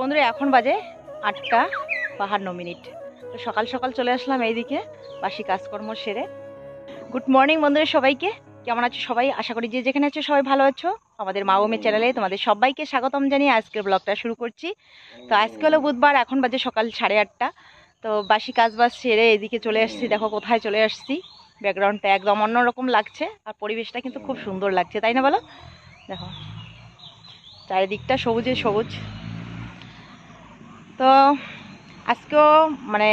বন্ধুরা এখন বাজে 8:52। তো সকাল সকাল চলে আসলাম এইদিকে বাসি কাজকর্ম সেরে। গুড মর্নিং বন্ধুরা সবাইকে, কেমন আছো সবাই? আশা করি যে যেখানে আছো সবাই ভালো আছো। আমাদের মা ও মেয়ে চ্যানেলে তোমাদের সবাইকে স্বাগতম জানিয়ে আজকের ব্লগটা শুরু করছি। তো আজকে হলো বুধবার, এখন বাজে সকাল 8:30। তো বাসি কাজ বাজ সেরে এদিকে চলে আসছি। দেখো কোথায় চলে আসছি, ব্যাকগ্রাউন্ডটা একদম অন্যরকম লাগছে আর পরিবেশটা কিন্তু খুব সুন্দর লাগছে, তাই না বলো? দেখো চারিদিকটা সবুজে সবুজ। তো আজকেও মানে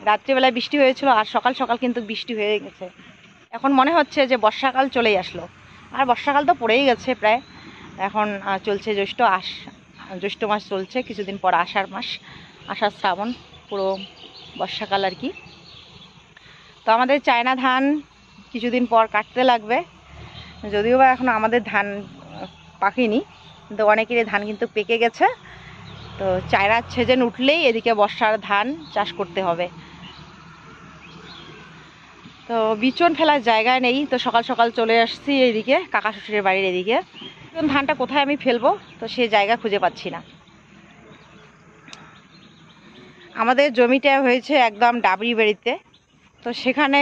রাত্রিবেলায় বৃষ্টি হয়েছিল আর সকাল সকাল কিন্তু বৃষ্টি হয়ে গেছে। এখন মনে হচ্ছে যে বর্ষাকাল চলেই আসলো, আর বর্ষাকাল তো পড়েই গেছে প্রায়। এখন চলছে জ্যৈষ্ঠ মাস চলছে, কিছুদিন পর আষাঢ় মাস, আষাঢ় শ্রাবণ, পুরো বর্ষাকাল আর কি। তো আমাদের চায়না ধান কিছুদিন পর কাটতে লাগবে, যদিও বা এখন আমাদের ধান পাকেনি, কিন্তু অনেকেরই ধান কিন্তু পেকে গেছে। তো চায়নার সিজন উঠলেই এদিকে বর্ষার ধান চাষ করতে হবে। তো বিচন ফেলার জায়গা নেই, তো সকাল সকাল চলে আসছি এইদিকে কাকা শ্বশুরের বাড়ির এদিকে। ধানটা কোথায় আমি ফেলবো, তো সেই জায়গা খুঁজে পাচ্ছি না। আমাদের জমিটা হয়েছে একদম ডাবরি বাড়িতে, তো সেখানে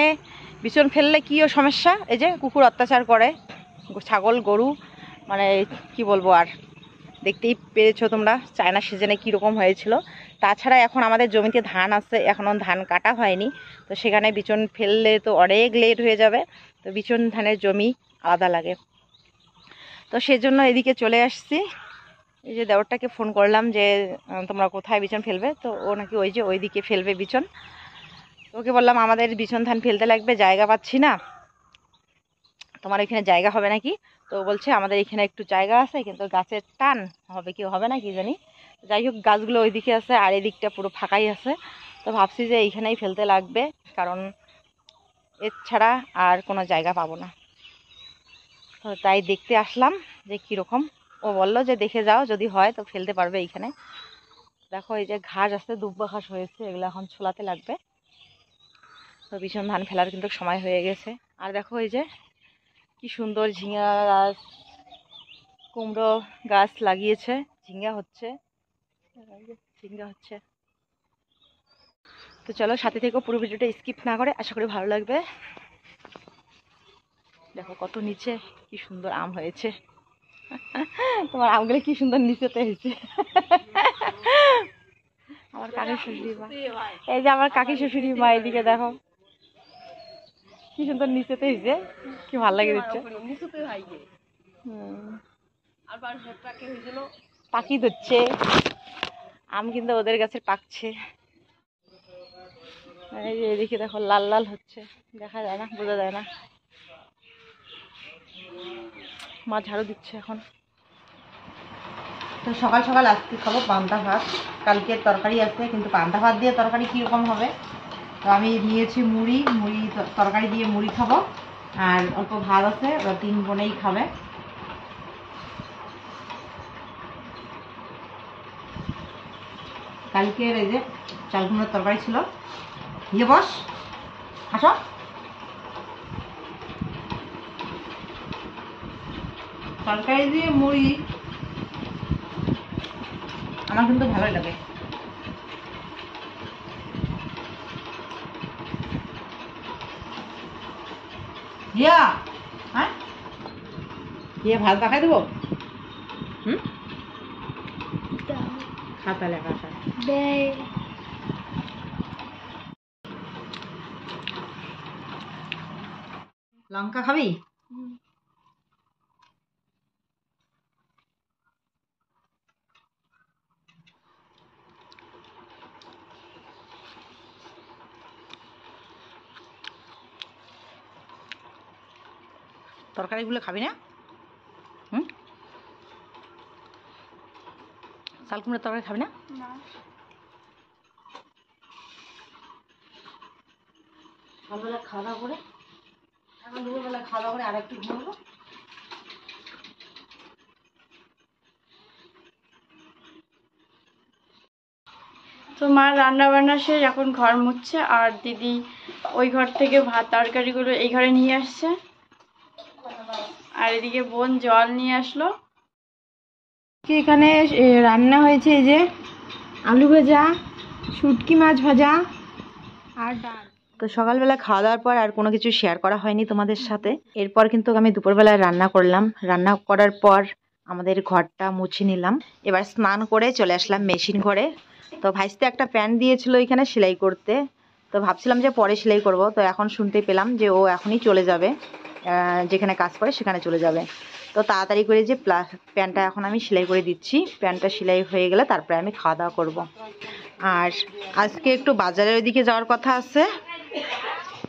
বিচন ফেললে কীও সমস্যা, এই যে কুকুর অত্যাচার করে, ছাগল গরু, মানে কি বলবো আর, দেখতেই পেরেছো তোমরা চায়না সিজনে কীরকম হয়েছিল। তাছাড়া এখন আমাদের জমিতে ধান আছে, এখনও ধান কাটা হয়নি, তো সেখানে বিচন ফেললে তো অনেক লেট হয়ে যাবে। তো বিচন ধানের জমি আলাদা লাগে, তো সেজন্য এদিকে চলে আসছি। এই যে দেওরটাকে ফোন করলাম যে তোমরা কোথায় বিচন ফেলবে, তো ও নাকি ওই যে ওইদিকে ফেলবে বিচন। ওকে বললাম আমাদের বিচন ধান ফেলতে লাগবে, জায়গা পাচ্ছি না, তোমার এখানে জায়গা হবে নাকি? তো বলছে আমাদের এখানে একটু জায়গা আছে, কিন্তু গাছের টান হবে কি হবে না কি জানি। যাই হোক, গাছগুলো ওইদিকে আছে আর এদিকটা পুরো ফাঁকাই আছে। তো ভাবছি যে এইখানেই ফেলতে লাগবে, কারণ এছাড়া আর কোনো জায়গা পাবো না। তো তাই দেখতে আসলাম যে কীরকম। ও বললো যে দেখে যাও, যদি হয় তো ফেলতে পারবে এইখানে। দেখো এই যে ঘাস আছে, দুব্বা ঘাস হয়েছে, এগুলো এখন ছোলাতে লাগবে। তো ভীষণ ধান ফেলার কিন্তু সময় হয়ে গেছে। আর দেখো এই যে কি সুন্দর ঝিঙা গাছ, কুমড়ো গাছ লাগিয়েছে, ঝিঙ্গা হচ্ছে। তো চলো সাথে থেকে পুরো ভিডিওটা স্কিপ না করে, আশা করি ভালো লাগবে। দেখো কত নিচে কি সুন্দর আম হয়েছে। তোমার আমগুলো কি সুন্দর নিচেতে হয়েছে। আমার কাকি শ্বশুরি মা, এই যে আমার কাকি শ্বশুরি মা, এদিকে দেখো কি সুন্দর নিচেতে হয়েছে, কি ভালো লাগে দিচ্ছে। পাখি ধরছে আম, কিন্তু ওদের গাছে পাকছে। এই যে এদিকে দেখো লাল লাল হচ্ছে, দেখা যায় না, বোঝা যায় না। মা ঝাড়ু দিচ্ছে এখন। তো সকাল সকাল আজকে খাবো পান্তা ভাত, কালকের তরকারি আছে, কিন্তু পান্তা ভাত দিয়ে তরকারি কীরকম হবে। তো আমি নিয়েছি মুড়ি, তরকারি দিয়ে মুড়ি খাবো, আর অল্প ভাত আছে, ওরা 3 বোনেই খাবে। কালকের এই যে চাল কুমড়োর তরকারি ছিল। ইয়ে বস, আসো। তরকারি দিয়ে মুড়ি আমার কিন্তু ভালোই লাগে। ইয়া হ্যাঁ, ইয়ে ভাত পাকাই দেবো। খাতা লেখা আছে। লঙ্কা খাবি? তরকারিগুলো খাবি না? চাল কুমড়োর তরকারি খাবি না? সকালবেলা খাওয়া দাওয়া করে, এখন দুপুরবেলা খাওয়া দাওয়া করে আর একটু ঘুমাবো। তো মা রান্না বান্না শেষ, এখন ঘর মুছছে, আর দিদি ওই ঘর থেকে ভাত তরকারিগুলো এই ঘরে নিয়ে আসছে, আর এদিকে বোন জল নিয়ে আসলো। এখানে রান্না হয়েছে এই যে আলু ভাজা, শুটকি মাছ ভাজা আর ডাল। তো সকালবেলা খাওয়া দাওয়ার পর আর কোনো কিছু শেয়ার করা হয়নি তোমাদের সাথে। এরপর কিন্তু আমি দুপুরবেলায় রান্না করলাম। রান্না করার পর আমাদের ঘরটা মুছে নিলাম। এবার স্নান করে চলে আসলাম মেশিন ঘরে। তো ভাইস্তে একটা প্যান্ট দিয়েছিল এখানে সেলাই করতে। তো ভাবছিলাম যে পরে সেলাই করব, তো এখন শুনতে পেলাম যে ও এখনই চলে যাবে, যেখানে কাজ করে সেখানে চলে যাবে। তো তাড়াতাড়ি করে যে প্যান্টটা এখন আমি সেলাই করে দিচ্ছি। প্যান্টটা সেলাই হয়ে গেলে তারপরে আমি খাওয়া দাওয়া করব। আর আজকে একটু বাজারের ওইদিকে যাওয়ার কথা আছে,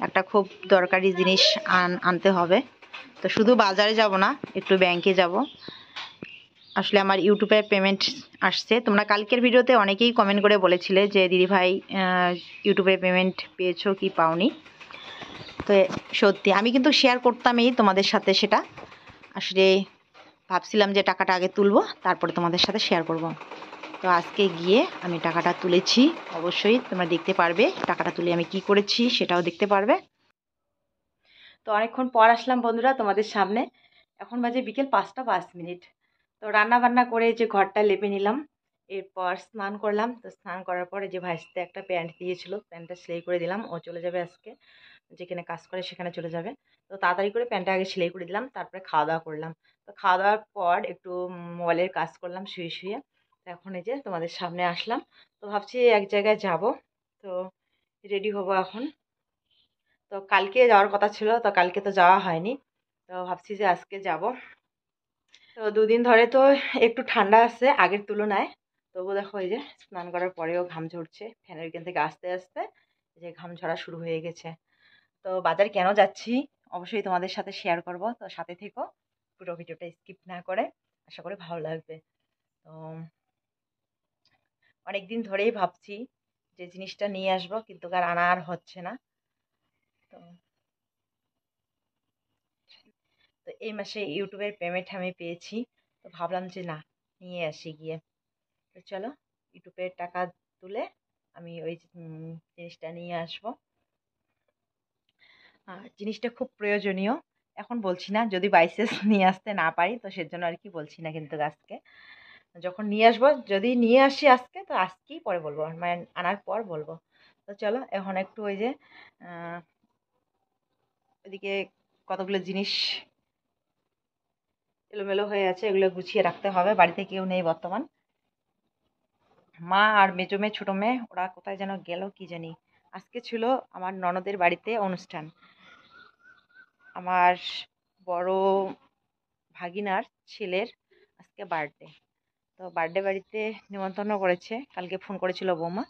একটা খুব দরকারি জিনিস আনতে হবে। তো শুধু বাজারে যাব না, একটু ব্যাংকে যাব। আসলে আমার ইউটিউবে পেমেন্ট আসছে। তোমরা কালকের ভিডিওতে অনেকেই কমেন্ট করে বলেছিলে যে দিদিভাই ইউটিউবে পেমেন্ট পেয়েছো কি পাওনি। তো সত্যি আমি কিন্তু শেয়ার করতামই তোমাদের সাথে সেটা। আসলে ভাবছিলাম যে টাকাটা আগে তুলবো, তারপরে তোমাদের সাথে শেয়ার করব। তো আজকে গিয়ে আমি টাকাটা তুলেছি। অবশ্যই তোমরা দেখতে পারবে টাকাটা তুলে আমি কি করেছি, সেটাও দেখতে পারবে। তো অনেকক্ষণ পর আসলাম বন্ধুরা তোমাদের সামনে। এখন বাজে বিকেল 5টা 5 মিনিট। তো রান্না বান্না করে যে ঘরটা লেপে নিলাম, এরপর স্নান করলাম। তো স্নান করার পরে যে ভাইস্তে একটা প্যান্ট দিয়েছিল, প্যান্টটা সেলাই করে দিলাম। ও চলে যাবে আজকে, যেখানে কাজ করে সেখানে চলে যাবে। তো তাড়াতাড়ি করে প্যান্টটা আগে সেলাই করে দিলাম, তারপরে খাওয়া দাওয়া করলাম। তো খাওয়া দাওয়ার পর একটু মোবাইলের কাজ করলাম শুয়ে শুয়ে। তো এখন এই যে তোমাদের সামনে আসলাম। তো ভাবছি এক জায়গায় যাব, তো রেডি হবো এখন। তো কালকে যাওয়ার কথা ছিল, তো কালকে তো যাওয়া হয়নি। তো ভাবছি যে আজকে যাব। তো দুদিন ধরে তো একটু ঠান্ডা আছে আগের তুলনায়। তবু দেখো এই যে স্নান করার পরেও ঘাম ঝরছে, ফ্যানের ওইখান থেকে আস্তে আস্তে এই যে ঘাম ঝরা শুরু হয়ে গেছে। তো বাজার কেন যাচ্ছি অবশ্যই তোমাদের সাথে শেয়ার করব। তো সাথে থেকো, পুরো ভিডিওটা স্কিপ না করে। আশা করি ভালো লাগবে। তো অনেকদিন ধরেই ভাবছি যে জিনিসটা নিয়ে আসবো, কিন্তু আর আনা আর হচ্ছে না। তো তো এই মাসে ইউটিউবের পেমেন্ট আমি পেয়েছি। তো ভাবলাম যে না, নিয়ে আসি গিয়ে। তো চলো ইউটিউবের টাকা তুলে আমি ওই জিনিসটা নিয়ে আসবো। আর জিনিসটা খুব প্রয়োজনীয়। এখন বলছি না, যদি বাইসেস নিয়ে আসতে না পারি তো সেজন্য আর কি বলছি না, কিন্তু আজকে যখন নিয়ে আসবো, যদি নিয়ে আসি আজকে তো আজকেই পরে বলবো, মানে আনার পর বলবো। তো চলো এখন একটু ওই যে ওইদিকে কতগুলো জিনিস এলোমেলো হয়ে আছে, এগুলো গুছিয়ে রাখতে হবে। বাড়িতে কেউ নেই বর্তমান। মা আর মেজো মেয়ে ছোটো মেয়ে ওরা কোথায় যেন গেল কি জানি। আজকে ছিল আমার ননদের বাড়িতে অনুষ্ঠান, আমার বড় ভাগিনার ছেলের আজকে বার্থডে। তো বার্থডে বাড়িতে নিমন্ত্রণ করেছে। কালকে ফোন করেছিল বৌমা,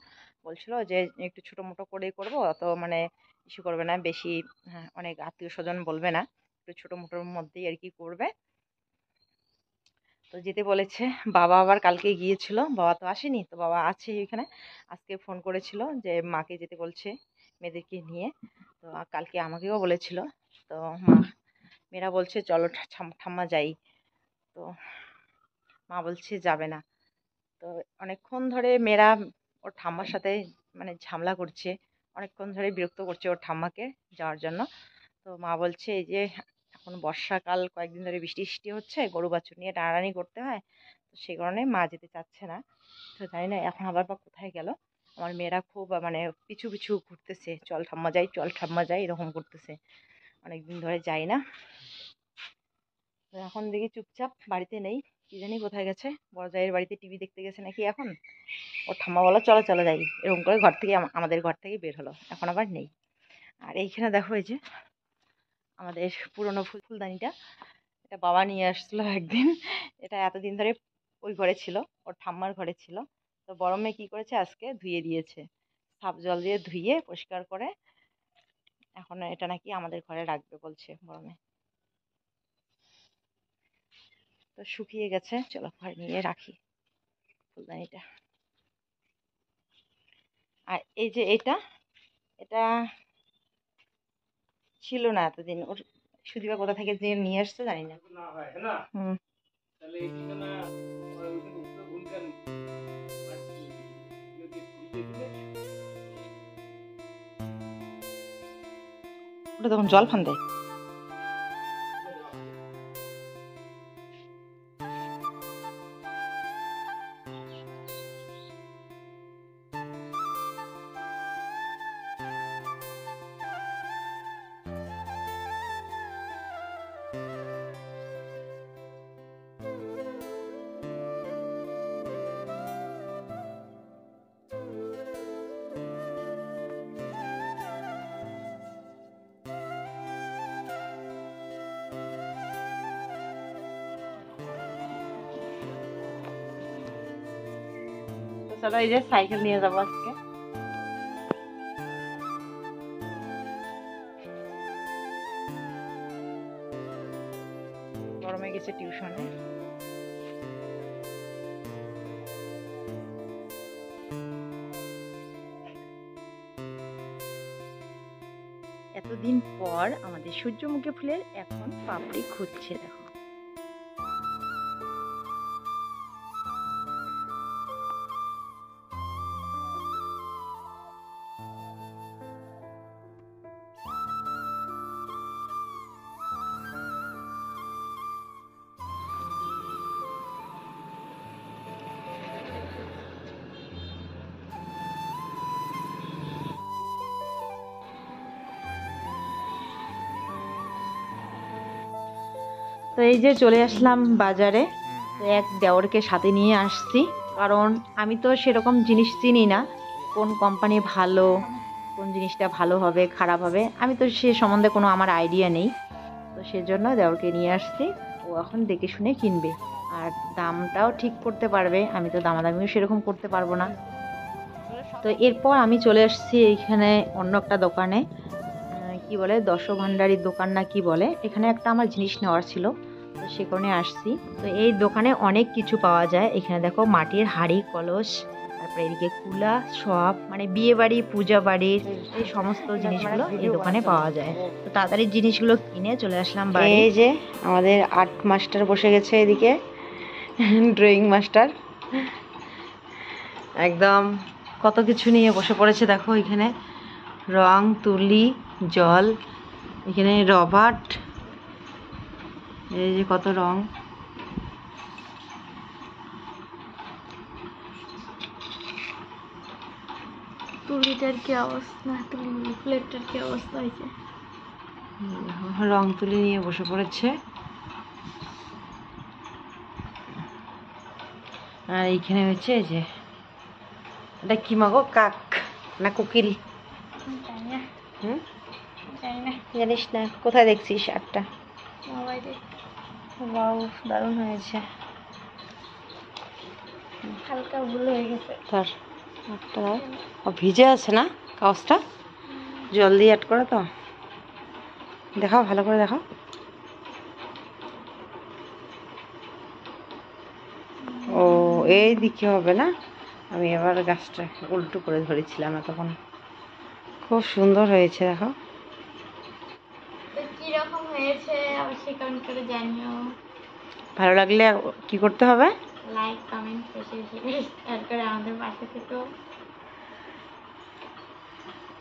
বলছিল যে একটু ছোটো মোটো করেই করবো, অত মানে ইস্যু করবে না বেশি। হ্যাঁ, অনেক আত্মীয় স্বজন বলবে না, একটু ছোটো মোটোর মধ্যেই আর কি করবে। তো যেতে বলেছে। বাবা আবার কালকে গিয়েছিল, বাবা তো আসেনি, তো বাবা আছে এখানে। আজকে ফোন করেছিল যে মাকে যেতে বলছে মেয়েদেরকে নিয়ে। তো কালকে আমাকেও বলেছিল। তো মেয়েরা বলছে চলো ঠাম্মা যাই। তো মা বলছে যাবে না। তো অনেকক্ষণ ধরে মেয়েরা ওর ঠাম্মার সাথে মানে ঝামেলা করছে, অনেকক্ষণ ধরে বিরক্ত করছে ওর ঠাম্মাকে যাওয়ার জন্য। তো মা বলছে এই যে এখন বর্ষাকাল, কয়েকদিন ধরে বৃষ্টি বৃষ্টি হচ্ছে, গরু বাছুর নিয়ে টানাটানি করতে হয়, তো সেই কারণে মা যেতে চাচ্ছে না। তো জানি না এখন আবার বা কোথায় গেল। আমার মেয়েরা খুব মানে পিছু পিছু ঘুরতেছে, চল ঠাম্মা যাই চল ঠাম্মা যাই এরকম করতেছে, অনেকদিন ধরে যাই না। তো এখন দেখি চুপচাপ বাড়িতে নেই, কি জানি কোথায় গেছে। বড় জায়ের বাড়িতে টিভি দেখতে গেছে নাকি এখন। ওর ঠাম্মা বলো চলো চলো যাই, এরকম করে ঘর থেকে আমাদের ঘর থেকে বের হলো, এখন আবার নেই। আর এইখানে দেখো এই যে আমাদের পুরনো ফুলদানিটা, এটা বাবা নিয়ে আসছিল একদিন। এটা এতদিন ধরে ওই ঘরে ছিল, ওর ঠাম্মার ঘরে ছিল। তো বড় মেয়ে কী করেছে, আজকে ধুয়ে দিয়েছে, সাফ জল দিয়ে ধুয়ে পরিষ্কার করে। এখন এটা নাকি আমাদের ঘরে রাখবে বলছে বড় মেয়ে। তো শুকিয়ে গেছে, চলো ঘরে নিয়ে রাখি ফুলদানিটা। আর এই যে এটা এটা ছিল না এতদিন, ওর সুদীপা কোথা থেকে যে নিয়ে আসছে জানি না। হুম, ওটা তখন জল ফান দেয়। চলো এই যে সাইকেল নিয়ে যাবো আজকে। গরমে গেছে টিউশনে। এতদিন পর আমাদের সূর্যমুখী ফুলের এখন পাপড়ি খুঁজছে দেখো। তো এই যে চলে আসলাম বাজারে। তো এক দেওরকে সাথে নিয়ে আসছি, কারণ আমি তো সেরকম জিনিস চিনি না, কোন কোম্পানি ভালো, কোন জিনিসটা ভালো হবে খারাপ হবে, আমি তো সে সম্বন্ধে কোনো আমার আইডিয়া নেই। তো সেজন্য দেওরকে নিয়ে আসছি, ও এখন দেখে শুনে কিনবে আর দামটাও ঠিক করতে পারবে, আমি তো দামাদামিও সেরকম করতে পারবো না। তো এরপর আমি চলে আসছি এইখানে অন্য একটা দোকানে, কি বলে দশভান্ডারীর দোকান না কি বলে, এখানে একটা আমার জিনিস নেওয়ার ছিল, তো সে কারণে আসছি। তো এই দোকানে অনেক কিছু পাওয়া যায়। এখানে দেখো মাটির হাঁড়ি কলস, তারপরে এদিকে কুলা, সব মানে বিয়ে বাড়ি পূজা বাড়ির এই সমস্ত জিনিসগুলো এই দোকানে পাওয়া যায়। তো তাড়াতাড়ি জিনিসগুলো কিনে চলে আসলাম বাড়ি। এই যে আমাদের আর্ট মাস্টার বসে গেছে এদিকে, ড্রয়িং মাস্টার একদম কত কিছু নিয়ে বসে পড়েছে দেখো। এখানে রং তুলি, জল, এখানে রবার্ট, এই যে কত রং। তুলিটার কি অবস্থা, তুলি প্লেটটার কি অবস্থা হয়েছে। রং তুলি নিয়ে বসে পড়েছে। আর এইখানে হচ্ছে এই যে এটা কি মাগো, কাক না কোকিল? হুম, জানিস না, কোথায় দেখছিস আটটা? বাউ, দারুণ হয়েছে। হালকা ভুল হয়ে গেছে তার আটটা ভিজে আছে না কাগজটা, জল দিয়ে অ্যাড করে তো। দেখাও ভালো করে দেখাও। ও এই দিকে হবে না, আমি এবার গাছটা উল্টো করে ধরেছিলাম তখন। খুব সুন্দর হয়েছে দেখো। কিরকম হয়েছে অবশ্যই কমেন্ট করে জানিও। ভালো লাগলে কি করতে হবে? লাইক কমেন্ট শেয়ার করে আমাদের পাশে থেকো।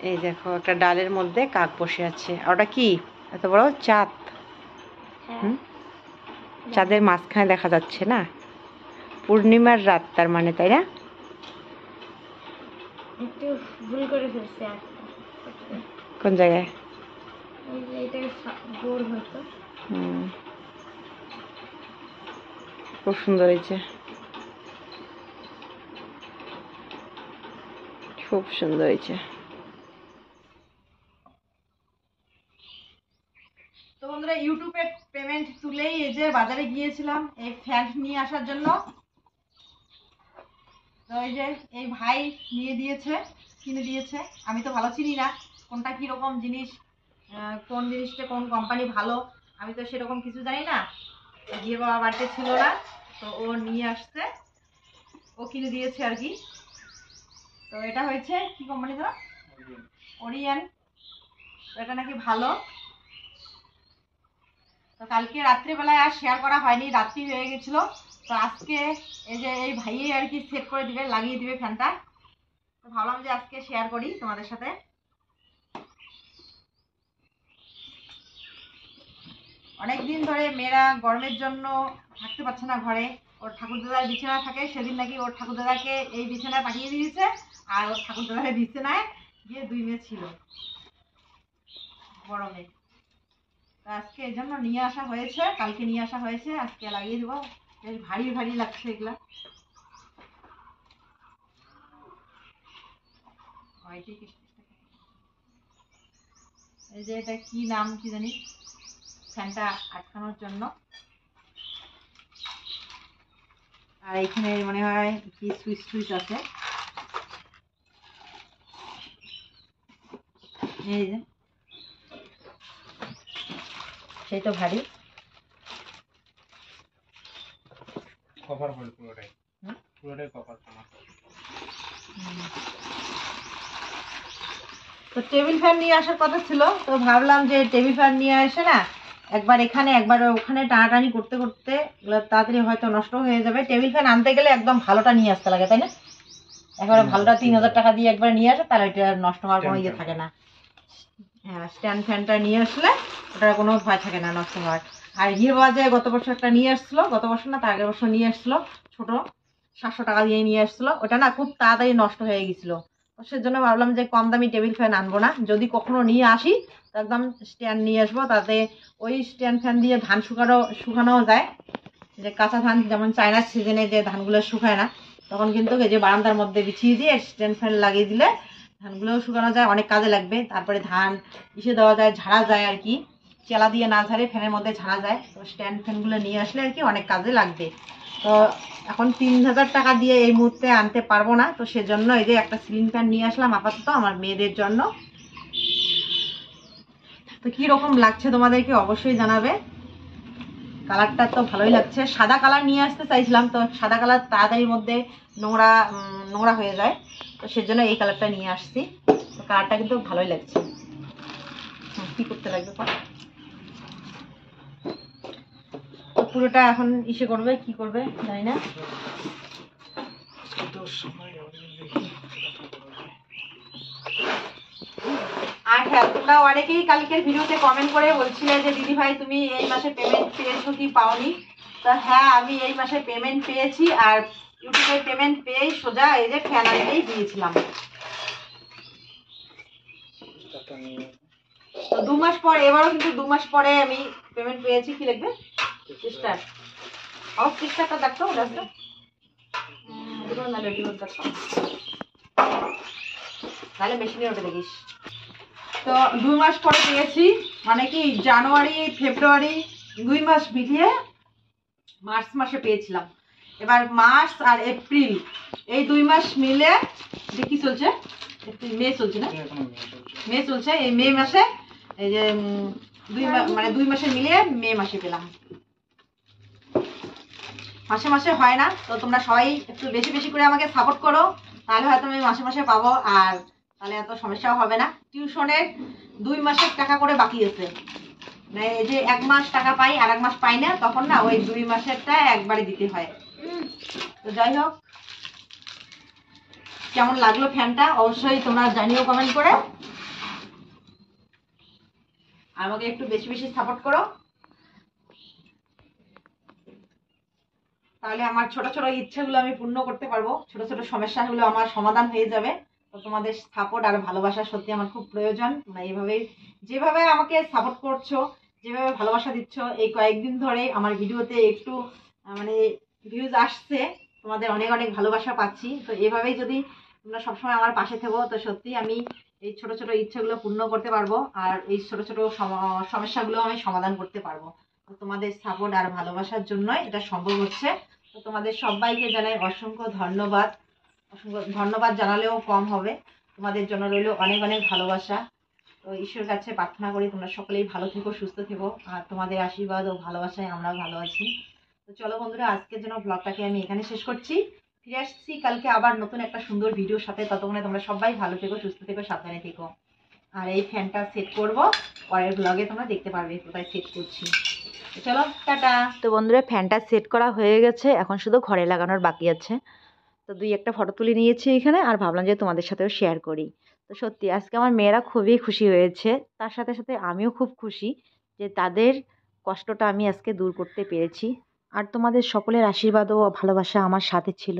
এই দেখো একটা ডালের মধ্যে কাক বসে আছে, আর ওটা কি এত বড় চাঁদ? হুম, চাঁদের মাঝখানে দেখা যাচ্ছে না, পূর্ণিমার রাত তার মানে, তাই না? একটু ভুল করে ফেলছি। কোন জায়গায়? এটা গোল হতো। খুব সুন্দর হয়েছে, খুব সুন্দর হয়েছে। তো বন্ধুরা, ইউটিউবে পেমেন্ট তুলেই এই যে বাজারে গিয়েছিলাম এই ফ্যান নিয়ে আসার জন্য। তো এই যে এই ভাই নিয়ে দিয়েছে, কিনে দিয়েছে। আমি তো ভালো চিনি না কোনটা কিরকম জিনিস, কোন জিনিসটা কোন কোম্পানি ভালো, আমি তো সেরকম কিছু জানি না। বিয়ে বাবা বাড়িতে ছিল না, তো ও নিয়ে আসছে, ও কিনে দিয়েছে আর কি। তো এটা হয়েছে কি কোম্পানি তো, ওরিয়েন। তো এটা নাকি ভালো। তো কালকে রাত্রিবেলায় আর শেয়ার করা হয়নি, রাত্রি হয়ে গেছিলো। তো আজকে এই যে এই ভাইয়ে আর কি সেট করে দিবে, লাগিয়ে দিবে ফ্যানটা। তো ভাবলাম যে আজকে শেয়ার করি তোমাদের সাথে। অনেকদিন ধরে মেয়েরা গরমের জন্য থাকতে পারছে না ঘরে, ওর ঠাকুরদাদার বিছানা থাকে, সেদিন নাকি ওর ঠাকুরদাদাকে এই বিছানায় পাঠিয়ে দিয়েছে, আর ওর ঠাকুরদাদার বিছানায় গিয়ে 2 মেয়ে ছিল গরমে। তো আজকে এই জন্য নিয়ে আসা হয়েছে, কালকে নিয়ে আসা হয়েছে, আজকে লাগিয়ে দেবো। বেশ ভারী ভারী লাগছে এগুলা। এই যে এটা কি নাম কি জানি, ফ্যানটা আটকানোর জন্য। আর এখানে মনে হয় কি সুইচ টুইচ আছে, এই যে সেই তো ভারী। কভার বল পুরোটাই, পুরোটাই কভার তোমার। তো টেবিল ফ্যান নিয়ে আসার কথা ছিল, তো ভাবলাম যে টেবিল ফ্যান নিয়ে এসে না একবার এখানে একবার ওখানে টানাটানি করতে করতে এগুলো তাড়াতাড়ি হয়তো নষ্ট হয়ে যাবে। টেবিল ফ্যান আনতে গেলে একদম ভালোটা নিয়ে আসতে লাগে, তাই না? একবারে ভালোটা 3000 টাকা দিয়ে একবার নিয়ে আসে, তাহলে এটা নষ্ট হওয়ার কোনো ইয়ে থাকে না। হ্যাঁ, স্ট্যান্ড ফ্যানটা নিয়ে আসলে ওটার কোনো ভয় থাকে না নষ্ট হওয়ার। আর হির বাজে গত বছর একটা নিয়ে আসছিলো, গত বছর না তার আগের বছর নিয়ে আসছিলো, ছোট 700 টাকা দিয়ে নিয়ে আসছিলো। ওটা না খুব তাড়াতাড়ি নষ্ট হয়ে গেছিলো। তো সেজন্য ভাবলাম যে কম দামি টেবিল ফ্যান আনবো না, যদি কখনো নিয়ে আসি তো একদম স্ট্যান্ড নিয়ে আসবো, তাতে ওই স্ট্যান্ড ফ্যান দিয়ে ধান শুকানোও যায়। যে কাঁচা ধান যেমন চায়নার সিজনে যে ধানগুলো শুকায় না, তখন কিন্তু এই যে বারান্দার মধ্যে বিছিয়ে দিয়ে স্ট্যান্ড ফ্যান লাগিয়ে দিলে ধানগুলোও শুকানো যায়, অনেক কাজে লাগবে। তারপরে ধান ইসে দেওয়া যায়, ঝাড়া যায় আর কি, চেলা দিয়ে না ঝাড়ে ফ্যানের মধ্যে ঝাড়া যায়। তো স্ট্যান্ড ফ্যানগুলো নিয়ে আসলে আর কি অনেক কাজে লাগবে। তো এখন 3000 টাকা দিয়ে এই মুহূর্তে আনতে পারবো না, তো সেজন্য এই যে একটা সিলিং ফ্যান নিয়ে আসলাম আপাতত আমার মেয়েদের জন্য। তো কীরকম লাগছে তোমাদেরকে অবশ্যই জানাবে। কালারটা তো ভালোই লাগছে। সাদা কালার নিয়ে আসতে চাইছিলাম, তো সাদা কালার তাড়াতাড়ির মধ্যে নোংরা নোংরা হয়ে যায়, তো সেজন্য এই কালারটা নিয়ে আসছি। তো কালারটা কিন্তু ভালোই লাগছে। কি করতে লাগবে তো পুরোটা এখন ইসে করবে, কি করবে জানি না। আর হ্যাঁ, তোমরা অনেকেই কালকের ভিডিওতে কমেন্ট করে বলছিলে যে দিদি ভাই তুমি এই মাসে পেমেন্ট পেয়েছো কি পাওনি। তো হ্যাঁ, আমি এই মাসে পেমেন্ট পেয়েছি, আর ইউটিউবে পেমেন্ট পেয়েই সোজা এই যে ফ্যান আনতেই দিয়েছিলাম। তো 2 মাস পর, এবারও কিন্তু 2 মাস পরে আমি পেমেন্ট পেয়েছি। কি লিখবে? স্টার। আর স্টারটা দেখো রাস্তা। এগুলো না রেডিও দেখো, তাহলে মেশিনে ওটা দেখিস। তো 2 মাস পরে পেয়েছি, মানে কি জানুয়ারি ফেব্রুয়ারি 2 মাস মিলিয়ে মার্চ মাসে পেয়েছিলাম। এবার মার্চ আর এপ্রিল এই 2 মাস মিলে কি চলছে, এপ্রিল মে চলছে না, মে চলছে। এই মে মাসে এই যে 2 মাসে মিলিয়ে মে মাসে পেলাম। মাসে মাসে হয় না, তো তোমরা সবাই একটু বেশি বেশি করে আমাকে সাপোর্ট করো, তাহলে হয়তো আমি মাসে মাসে পাবো, আর তাহলে এত সমস্যাও হবে না। টিউশনের 2 মাসের টাকা করে বাকি আছে, মানে এই যে 1 মাস টাকা পাই আর 1 মাস পাই না, তখন না ওই 2 মাসেরটা একবারে দিতে হয়। তো যাই হোক, কেমন লাগলো ফ্যানটা অবশ্যই তোমরা জানিও কমেন্ট করে। আমাকে একটু বেশি বেশি সাপোর্ট করো, তাহলে আমার ছোট ছোট ইচ্ছেগুলো আমি পূর্ণ করতে পারবো, ছোট ছোট সমস্যাগুলো আমার সমাধান হয়ে যাবে। তো তোমাদের সাপোর্ট আর ভালোবাসা সত্যি আমার খুব প্রয়োজন। তোমরা এইভাবেই যেভাবে আমাকে সাপোর্ট করছো, যেভাবে ভালোবাসা দিচ্ছ, এই কয়েকদিন ধরে আমার ভিডিওতে একটু মানে ভিউজ আসছে, তোমাদের অনেক অনেক ভালোবাসা পাচ্ছি। তো এভাবেই যদি তোমরা সবসময় আমার পাশে থেকো, তো সত্যি আমি এই ছোট ছোট ইচ্ছেগুলো পূর্ণ করতে পারবো, আর এই ছোট ছোট সমস্যাগুলো আমি সমাধান করতে পারবো। তো তোমাদের সাপোর্ট আর ভালোবাসার জন্যই এটা সম্ভব হচ্ছে। তো তোমাদের সবাইকে জানাই অসংখ্য ধন্যবাদ। অসংখ্য ধন্যবাদ জানালেও কম হবে। তোমাদের জন্য রইল অনেক অনেক ভালোবাসা। তো ঈশ্বরের কাছে প্রার্থনা করি তোমরা সকলেই ভালো থেকো, সুস্থ থেকো, আর তোমাদের আশীর্বাদ ও ভালোবাসায় আমরাও ভালো আছি। তো চলো বন্ধুরা, আজকের জন্য ব্লগটাকে আমি এখানে শেষ করছি। ফিরে আসছি কালকে আবার নতুন একটা সুন্দর ভিডিওর সাথে। ততক্ষণে তোমরা সবাই ভালো থেকো, সুস্থ থেকো, সাবধানে থেকো। আর এই ফ্যানটা সেট করব, পরের ব্লগে তোমরা দেখতে পারবে কোথায় সেট করছি। চলো টাটা। তো বন্ধুরা, ফ্যানটা সেট করা হয়ে গেছে, এখন শুধু ঘরে লাগানোর বাকি আছে। তো 2-1টা ফটো তুলে নিয়েছি এখানে, আর ভাবলাম যে তোমাদের সাথেও শেয়ার করি। তো সত্যি আজকে আমার মেয়েরা খুবই খুশি হয়েছে, তার সাথে সাথে আমিও খুব খুশি যে তাদের কষ্টটা আমি আজকে দূর করতে পেরেছি। আর তোমাদের সকলের আশীর্বাদ ও ভালোবাসা আমার সাথে ছিল।